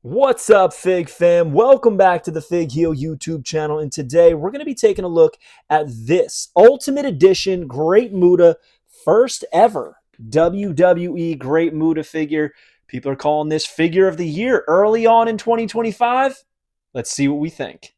What's up, Fig fam? Welcome back to the Fig Heel YouTube channel. And today we're going to be taking a look at this Ultimate Edition Great Muta, first ever WWE Great Muta figure. People are calling this figure of the year early on in 2025. Let's see what we think.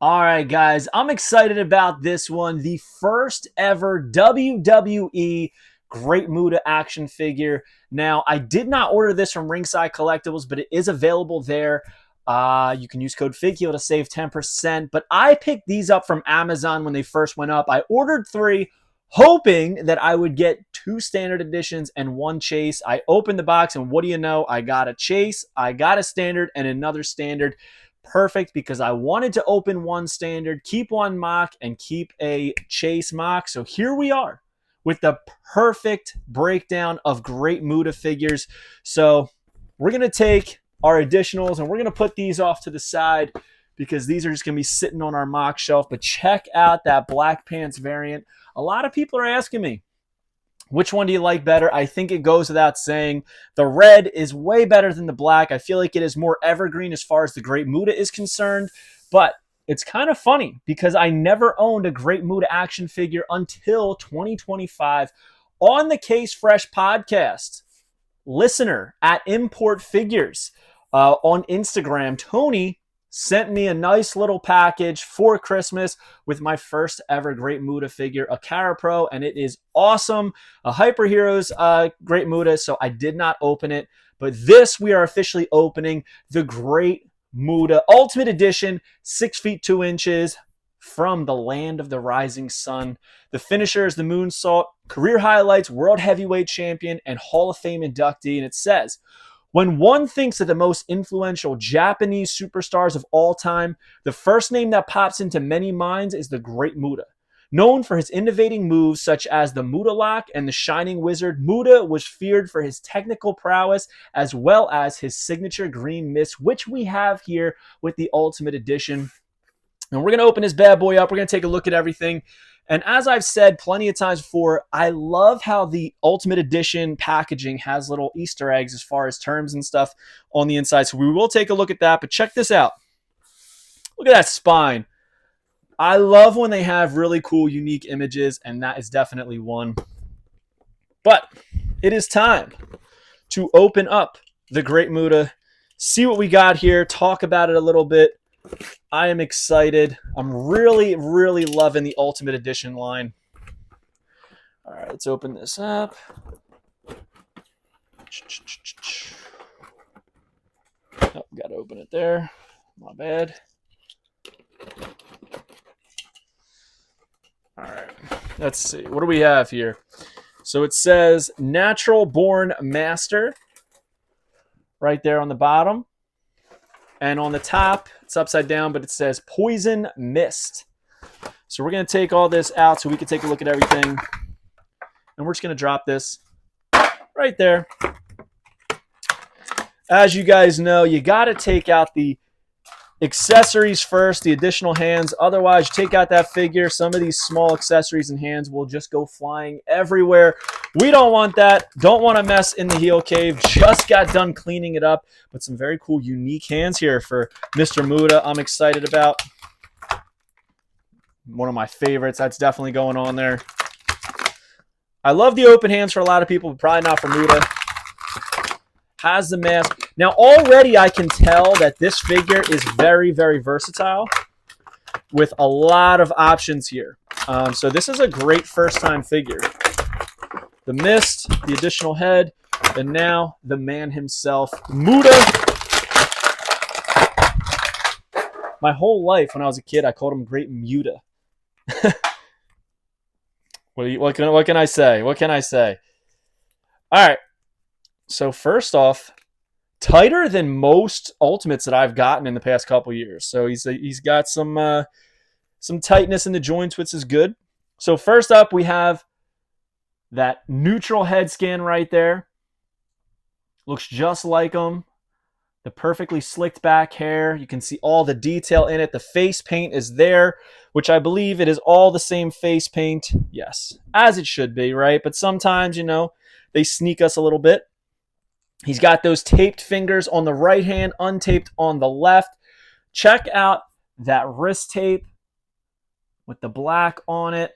All right, guys, I'm excited about this one. The first ever WWE Great Muta action figure. Now, I did not order this from Ringside Collectibles, but it is available there. You can use code FIGHEEL to save 10%. But I picked these up from Amazon when they first went up. I ordered 3, hoping that I would get 2 standard editions and 1 chase. I opened the box, and what do you know? I got a chase, I got a standard, and another standard. Perfect, because I wanted to open 1 standard, keep 1 mock, and keep a chase mock. So here we are with the perfect breakdown of Great Muta figures. So we're going to take our additionals and we're going to put these off to the side because these are just going to be sitting on our mock shelf. But check out that Black Pants variant. A lot of people are asking me, which one do you like better? I think it goes without saying. The red is way better than the black. I feel like it is more evergreen as far as the Great Muta is concerned. But it's kind of funny because I never owned a Great Muta action figure until 2025 on the Case Fresh podcast. Listener at Import Figures on Instagram, Tony, sent me a nice little package for Christmas with my first ever Great Muta figure, a Cara Pro, and it is awesome. A Hyper Heroes Great Muta, so I did not open it. But this, we are officially opening the Great Muta Ultimate Edition, 6 feet 2 inches, from the land of the rising sun. The finisher is the Moonsault, career highlights, World Heavyweight Champion, and Hall of Fame inductee. And it says, when one thinks of the most influential Japanese superstars of all time, the first name that pops into many minds is the Great Muta. Known for his innovating moves such as the Muta Lock and the Shining Wizard, Muta was feared for his technical prowess as well as his signature green mist, which we have here with the Ultimate Edition. And we're going to open this bad boy up. We're going to take a look at everything. And as I've said plenty of times before, I love how the Ultimate Edition packaging has little Easter eggs as far as terms and stuff on the inside. So we will take a look at that. But check this out. Look at that spine. I love when they have really cool, unique images, and that is definitely one. But it is time to open up the Great Muta, see what we got here, talk about it a little bit. I am excited. I'm really, really loving the Ultimate Edition line. All right, let's open this up. Oh, got to open it there. My bad. All right, let's see. What do we have here? So it says Natural Born Master right there on the bottom. And on the top, it's upside down, but it says Poison Mist. So we're going to take all this out so we can take a look at everything. And we're just going to drop this right there. As you guys know, you got to take out the accessories first, the additional hands. Otherwise, you take out that figure, some of these small accessories and hands will just go flying everywhere. We don't want that. Don't want to mess in the heel cave. Just got done cleaning it up. But some very cool, unique hands here for Mr. Muta. I'm excited about. One of my favorites. That's definitely going on there. I love the open hands for a lot of people, but probably not for Muta. Has the mask. Now, already I can tell that this figure is very, very versatile with a lot of options here. So this is a great first-time figure. The mist, the additional head, and now the man himself, Muta. My whole life when I was a kid, I called him Great Muta. What can I say? What can I say? All right. So first off, tighter than most Ultimates that I've gotten in the past couple years. So he's got some some tightness in the joints, which is good. So first up, we have that neutral head scan right there. Looks just like him. The perfectly slicked back hair. You can see all the detail in it. The face paint is there, which I believe it is all the same face paint. Yes, as it should be, right? But sometimes, you know, they sneak us a little bit. He's got those taped fingers on the right hand, untaped on the left. Check out that wrist tape with the black on it.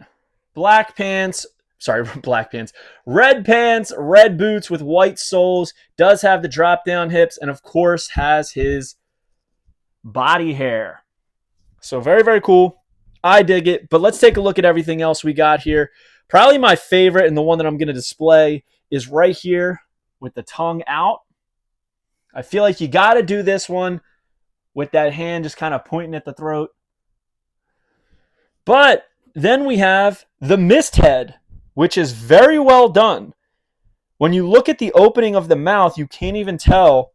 Black pants. Sorry, black pants. Red pants, red boots with white soles. Does have the drop down hips, and of course has his body hair. So very, very cool. I dig it. But let's take a look at everything else we got here. Probably my favorite, and the one that I'm going to display, is right here with the tongue out. I feel like you got to do this one with that hand just kind of pointing at the throat. But then we have the mist head, which is very well done. When you look at the opening of the mouth, you can't even tell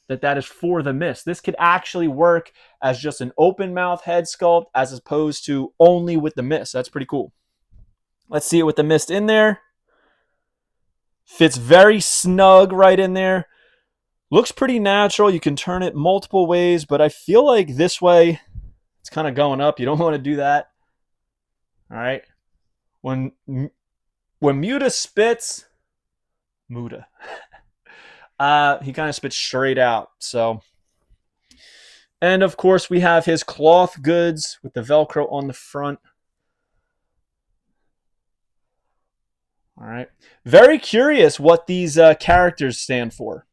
that that is for the mist. This could actually work as just an open mouth head sculpt as opposed to only with the mist. That's pretty cool. Let's see it with the mist in there. Fits very snug right in there. Looks pretty natural. You can turn it multiple ways, but I feel like this way it's kind of going up. You don't want to do that. All right. When Muta spits, Muta, he kind of spits straight out. So, and of course we have his cloth goods with the Velcro on the front. All right. Very curious what these characters stand for.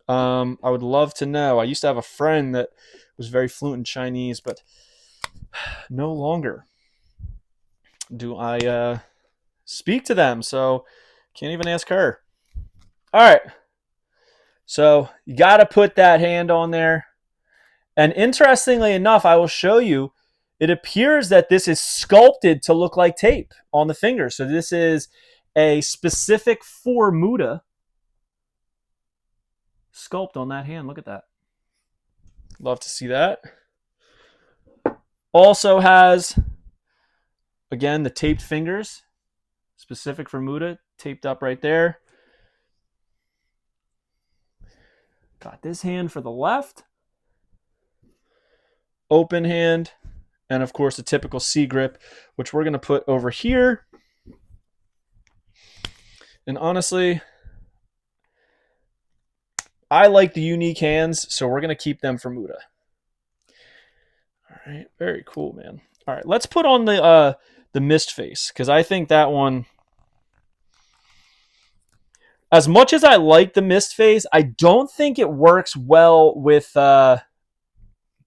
I would love to know. I used to have a friend that was very fluent in Chinese, but no longer do I speak to them, so can't even ask her. All right. So you got to put that hand on there. And interestingly enough, I will show you, it appears that this is sculpted to look like tape on the finger. So this is a specific for Muta sculpt on that hand. Look at that. Love to see that. Also has, again, the taped fingers, specific for Muta, taped up right there. Got this hand for the left. Open hand. And of course, the typical C grip, which we're going to put over here. And honestly, I like the unique hands, so we're going to keep them for Muta. All right, very cool, man. All right, let's put on the mist face, because I think that one, as much as I like the mist face, I don't think it works well with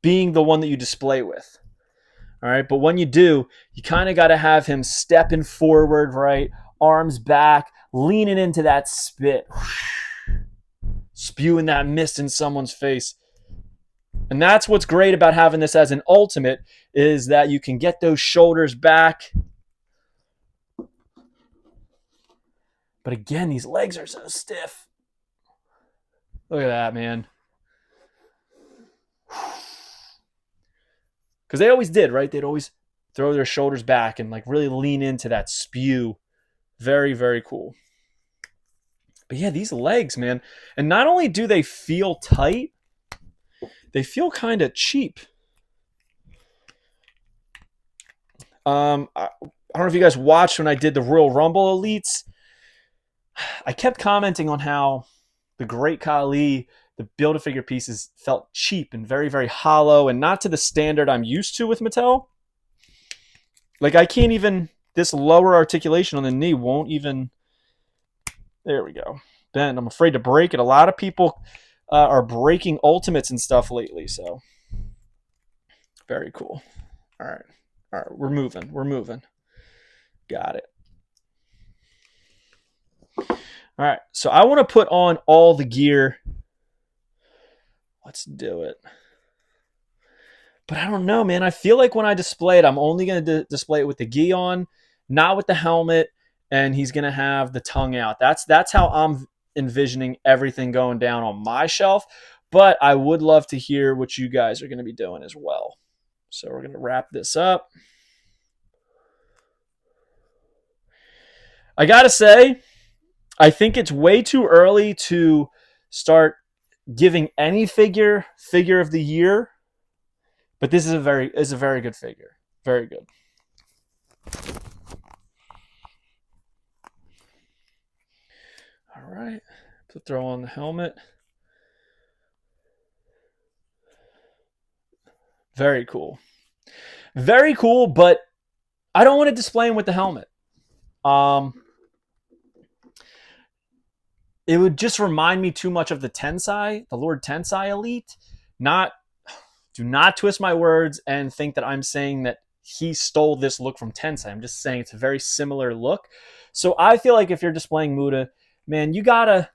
being the one that you display with. All right, but when you do, you kind of got to have him stepping forward, right? Arms back, leaning into that spit, spewing that mist in someone's face. And that's what's great about having this as an ultimate, is that you can get those shoulders back. But again, these legs are so stiff. Look at that, man. Because they always did, right? They'd always throw their shoulders back and like really lean into that spew. Very, very cool. But yeah, these legs, man. And not only do they feel tight, they feel kind of cheap. I don't know if you guys watched when I did the Royal Rumble Elites. I kept commenting on how the Great Khali, the Build-A-Figure pieces, felt cheap and very, very hollow and not to the standard I'm used to with Mattel. Like, I can't even, this lower articulation on the knee won't even, there we go, bend. I'm afraid to break it. A lot of people are breaking Ultimates and stuff lately, so very cool. All right, we're moving. Got it. All right, so I want to put on all the gear. Let's do it. But I don't know, man. I feel like when I display it, I'm only going to display it with the gi on, not with the helmet, and he's going to have the tongue out. That's how I'm envisioning everything going down on my shelf. But I would love to hear what you guys are going to be doing as well. So we're going to wrap this up. I got to say, I think it's way too early to start giving any figure of the year, but this is a very good figure. Very good. All right. To throw on the helmet. Very cool. Very cool, but I don't want to display him with the helmet. It would just remind me too much of the Tensai, the Lord Tensai Elite. Do not twist my words and think that I'm saying that he stole this look from Tensai. I'm just saying it's a very similar look. So I feel like if you're displaying Muta, man, you gotta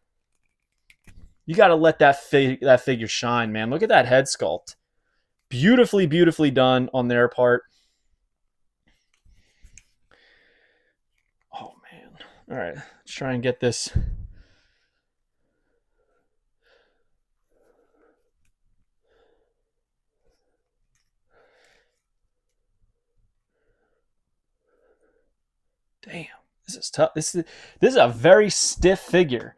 let that figure shine, man. Look at that head sculpt. Beautifully, beautifully done on their part. Oh, man. All right. Let's try and get this. Damn. This is tough. This is a very stiff figure.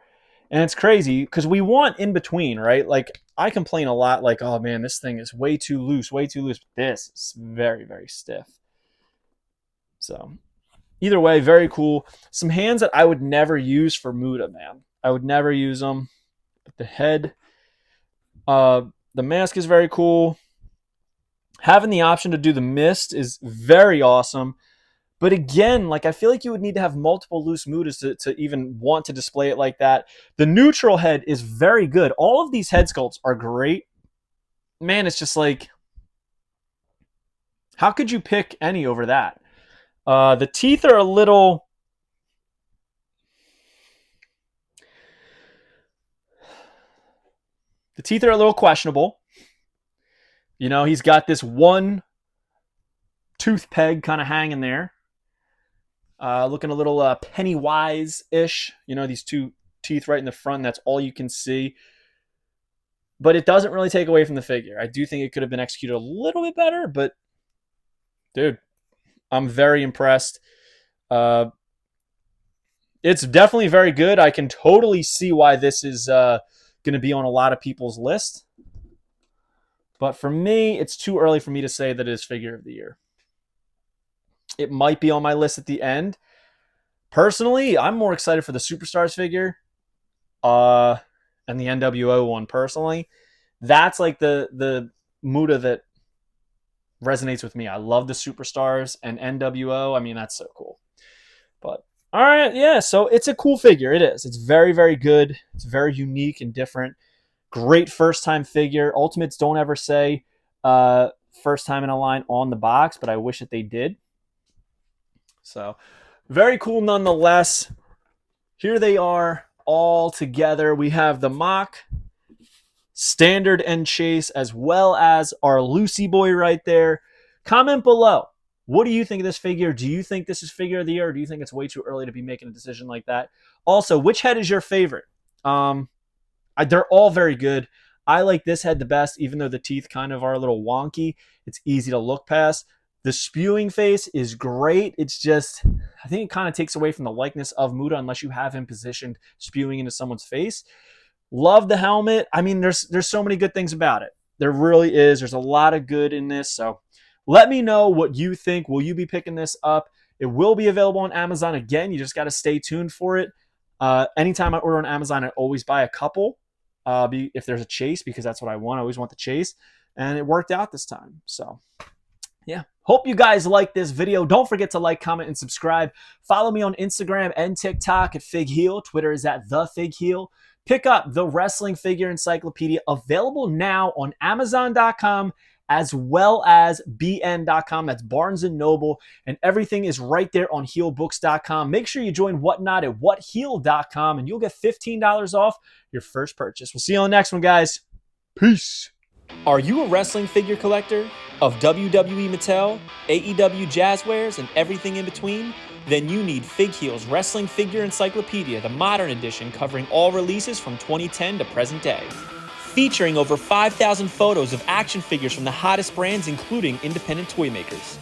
And it's crazy because we want in between, right? Like, I complain a lot, like, oh, man, this thing is way too loose, way too loose. This is very, very stiff. So, either way, very cool. Some hands that I would never use for Muta, man. I would never use them. But the head, the mask is very cool. Having the option to do the mist is very awesome. But again, like I feel like you would need to have multiple loose Mutas to even want to display it like that. The neutral head is very good. All of these head sculpts are great. Man, it's just like, how could you pick any over that? The teeth are a little... The teeth are a little questionable. You know, he's got this one tooth peg kind of hanging there. Looking a little Pennywise-ish. You know, these two teeth right in the front. That's all you can see. But it doesn't really take away from the figure. I do think it could have been executed a little bit better. But, dude, I'm very impressed. It's definitely very good. I can totally see why this is going to be on a lot of people's list. But for me, it's too early for me to say that it is figure of the year. It might be on my list at the end. Personally, I'm more excited for the Superstars figure and the NWO one personally. That's like the Muta that resonates with me. I love the Superstars and NWO. I mean, that's so cool. But, all right, yeah, so it's a cool figure. It is. It's very, very good. It's very unique and different. Great first-time figure. Ultimates don't ever say first time in a line on the box, but I wish that they did. So, very cool nonetheless. Here they are all together. We have the mock, standard, and chase, as well as our Lucy boy right there. Comment below. What do you think of this figure? Do you think this is figure of the year, or do you think it's way too early to be making a decision like that? Also, which head is your favorite? They're all very good. I like this head the best, even though the teeth kind of are a little wonky. It's easy to look past. The spewing face is great. It's just, I think it kind of takes away from the likeness of Muta unless you have him positioned spewing into someone's face. Love the helmet. I mean, there's so many good things about it. There really is. There's a lot of good in this. So let me know what you think. Will you be picking this up? It will be available on Amazon. Again, you just got to stay tuned for it. Anytime I order on Amazon, I always buy a couple if there's a chase, because that's what I want. I always want the chase. And it worked out this time. So, yeah. Hope you guys like this video. Don't forget to like, comment, and subscribe. Follow me on Instagram and TikTok at FigHeal. Twitter is at TheFigHeal. Pick up the Wrestling Figure Encyclopedia, available now on Amazon.com as well as BN.com. That's Barnes & Noble. And everything is right there on HealBooks.com. Make sure you join Whatnot at WhatHeal.com, and you'll get $15 off your first purchase. We'll see you on the next one, guys. Peace. Are you a wrestling figure collector of WWE Mattel, AEW Jazzwares, and everything in between? Then you need FigHeal's Wrestling Figure Encyclopedia, the modern edition covering all releases from 2010 to present day. featuring over 5,000 photos of action figures from the hottest brands, including independent toy makers.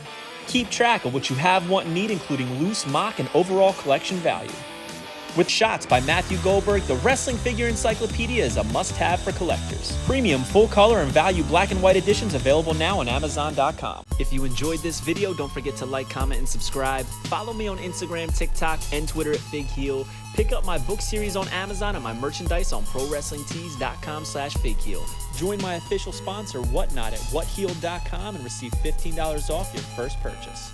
Keep track of what you have, want, and need, including loose, mock, and overall collection value. With shots by Matthew Goldberg, the Wrestling Figure Encyclopedia is a must-have for collectors. Premium, full-color, and value black and white editions available now on Amazon.com. If you enjoyed this video, don't forget to like, comment, and subscribe. Follow me on Instagram, TikTok, and Twitter at FigHeal. Pick up my book series on Amazon and my merchandise on ProWrestlingTees.com/FigHeal. Join my official sponsor, Whatnot, at WhatHeal.com and receive $15 off your first purchase.